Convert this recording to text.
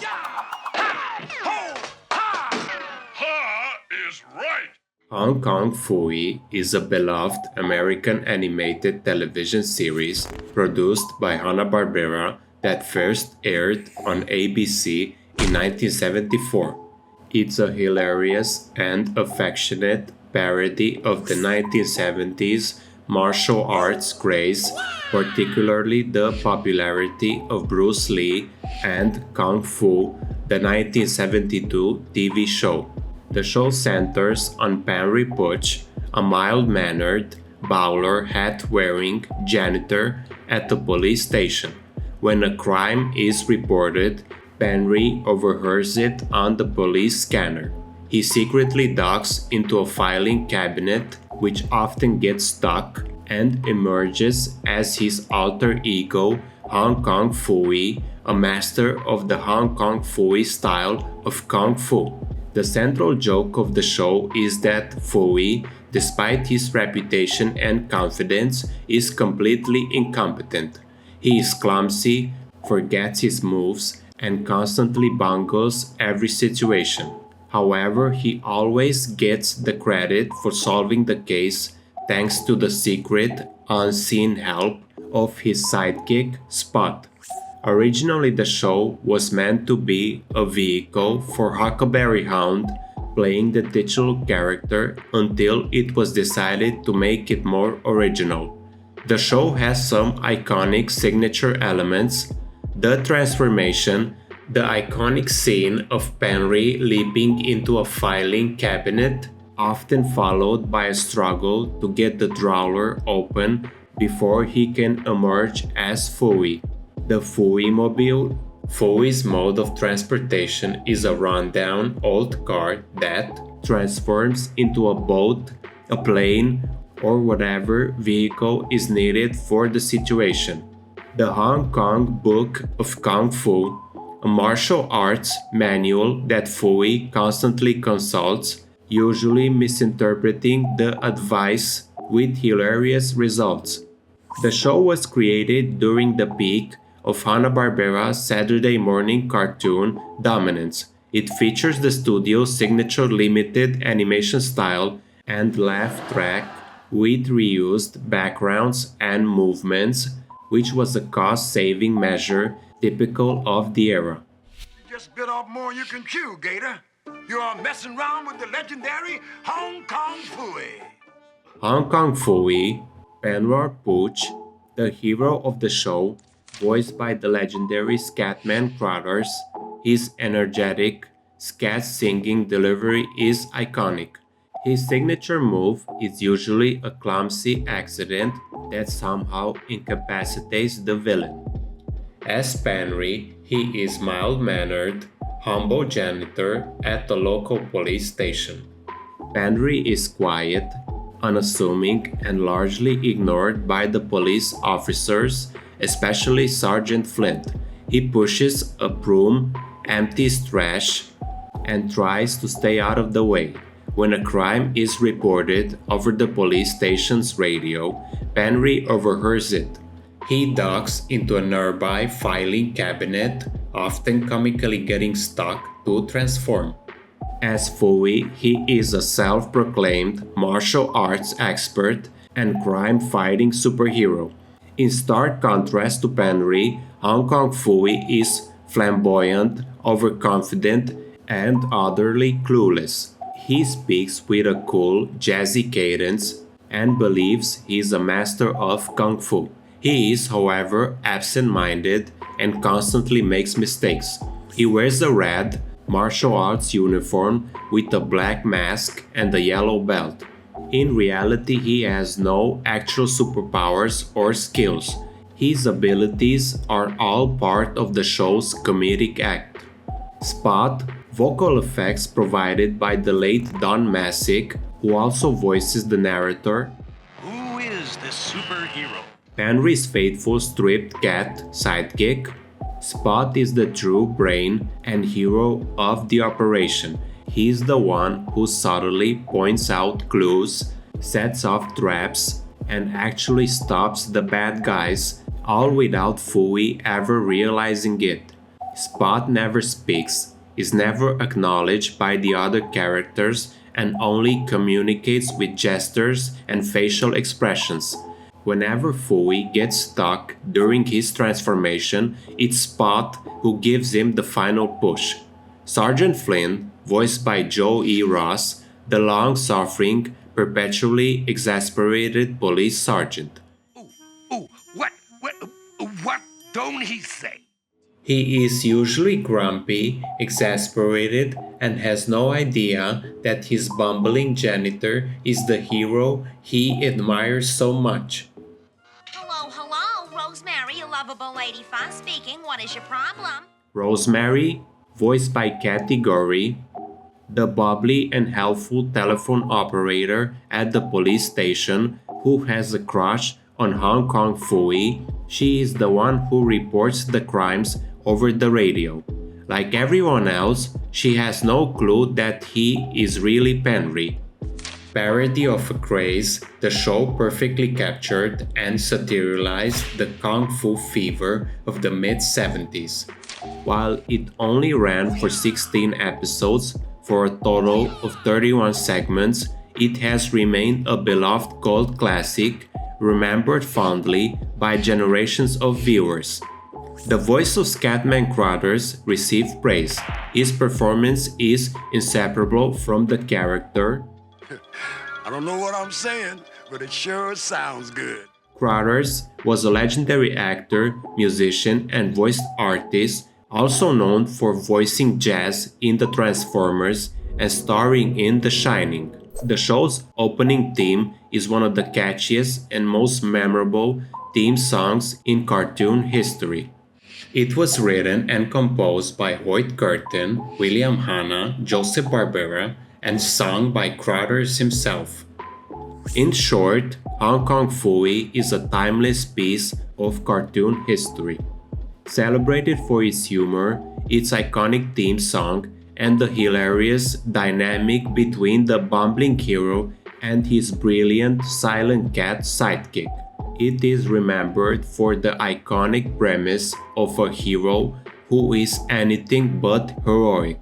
Ha is right. Hong Kong Phooey is a beloved American animated television series produced by Hanna-Barbera that first aired on ABC in 1974. It's a hilarious and affectionate parody of the 1970s martial arts craze, particularly the popularity of Bruce Lee and Kung Fu, the 1972 TV show. The show centers on Penry Pooch, a mild-mannered, bowler hat-wearing janitor at the police station. When a crime is reported, Penry overhears it on the police scanner. He secretly ducks into a filing cabinet, which often gets stuck, and emerges as his alter ego, Hong Kong Phooey, a master of the Hong Kong Phooey style of Kung Fu. The central joke of the show is that Phooey, despite his reputation and confidence, is completely incompetent. He is clumsy, forgets his moves, and constantly bungles every situation. However, he always gets the credit for solving the case thanks to the secret, unseen help of his sidekick, Spot. Originally, the show was meant to be a vehicle for Huckleberry Hound playing the titular character until it was decided to make it more original. The show has some iconic signature elements: the transformation, the iconic scene of Penry leaping into a filing cabinet, often followed by a struggle to get the drawer open before he can emerge as Phooey. The Phooey-mobile. Phooey's mode of transportation is a rundown old car that transforms into a boat, a plane, or whatever vehicle is needed for the situation. The Hong Kong Book of Kung Fu, a martial arts manual that Phooey constantly consults, usually misinterpreting the advice with hilarious results. The show was created during the peak of Hanna-Barbera's Saturday morning cartoon dominance. It features the studio's signature limited animation style and laugh track with reused backgrounds and movements, which was a cost-saving measure typical of the era. You just bit off more than you can chew, Gator. You're messing around with the legendary Hong Kong Phooey. Hong Kong Phooey, Penrod Pooch, the hero of the show, voiced by the legendary Scatman Crothers. His energetic, scat-singing delivery is iconic. His signature move is usually a clumsy accident that somehow incapacitates the villain. As Penry, he is mild-mannered, humble janitor at the local police station. Penry is quiet, unassuming, and largely ignored by the police officers, especially Sergeant Flint. He pushes a broom, empties trash, and tries to stay out of the way. When a crime is reported over the police station's radio, Penry overhears it. He ducks into a nearby filing cabinet, often comically getting stuck to transform. As Phooey, he is a self-proclaimed martial arts expert and crime-fighting superhero. In stark contrast to Penry, Hong Kong Phooey is flamboyant, overconfident, and utterly clueless. He speaks with a cool, jazzy cadence and believes he is a master of Kung Fu. He is, however, absent-minded and constantly makes mistakes. He wears a red martial arts uniform with a black mask and a yellow belt. In reality, he has no actual superpowers or skills. His abilities are all part of the show's comedic act. Spot, vocal effects provided by the late Don Masick, who also voices the narrator. Who is this superhero? Penry's faithful stripped cat sidekick. Spot is the true brain and hero of the operation. He's the one who subtly points out clues, sets off traps, and actually stops the bad guys, all without Phooey ever realizing it. Spot never speaks, is never acknowledged by the other characters, and only communicates with gestures and facial expressions. Whenever Phooey gets stuck during his transformation, it's Spot who gives him the final push. Sergeant Flint, voiced by Joe E. Ross, the long-suffering, perpetually exasperated police sergeant. Ooh, what don't he say? He is usually grumpy, exasperated, and has no idea that his bumbling janitor is the hero he admires so much. Hello, Rosemary, a lovable lady fun speaking. What is your problem? Rosemary, voiced by Kathy Gorey, the bubbly and helpful telephone operator at the police station who has a crush on Hong Kong Phooey. She is the one who reports the crimes over the radio. Like everyone else, she has no clue that he is really Penry. Parody of a craze, the show perfectly captured and satirized the kung fu fever of the mid-70s. While it only ran for 16 episodes for a total of 31 segments, it has remained a beloved cult classic, remembered fondly by generations of viewers. The voice of Scatman Crothers received praise. His performance is inseparable from the character. I don't know what I'm saying, but it sure sounds good. Crothers was a legendary actor, musician, and voice artist, also known for voicing Jazz in The Transformers and starring in The Shining. The show's opening theme is one of the catchiest and most memorable theme songs in cartoon history. It was written and composed by Hoyt Curtin, William Hanna, Joseph Barbera, and sung by Crothers himself. In short, Hong Kong Phooey is a timeless piece of cartoon history. Celebrated for its humor, its iconic theme song, and the hilarious dynamic between the bumbling hero and his brilliant silent cat sidekick. It is remembered for the iconic premise of a hero who is anything but heroic.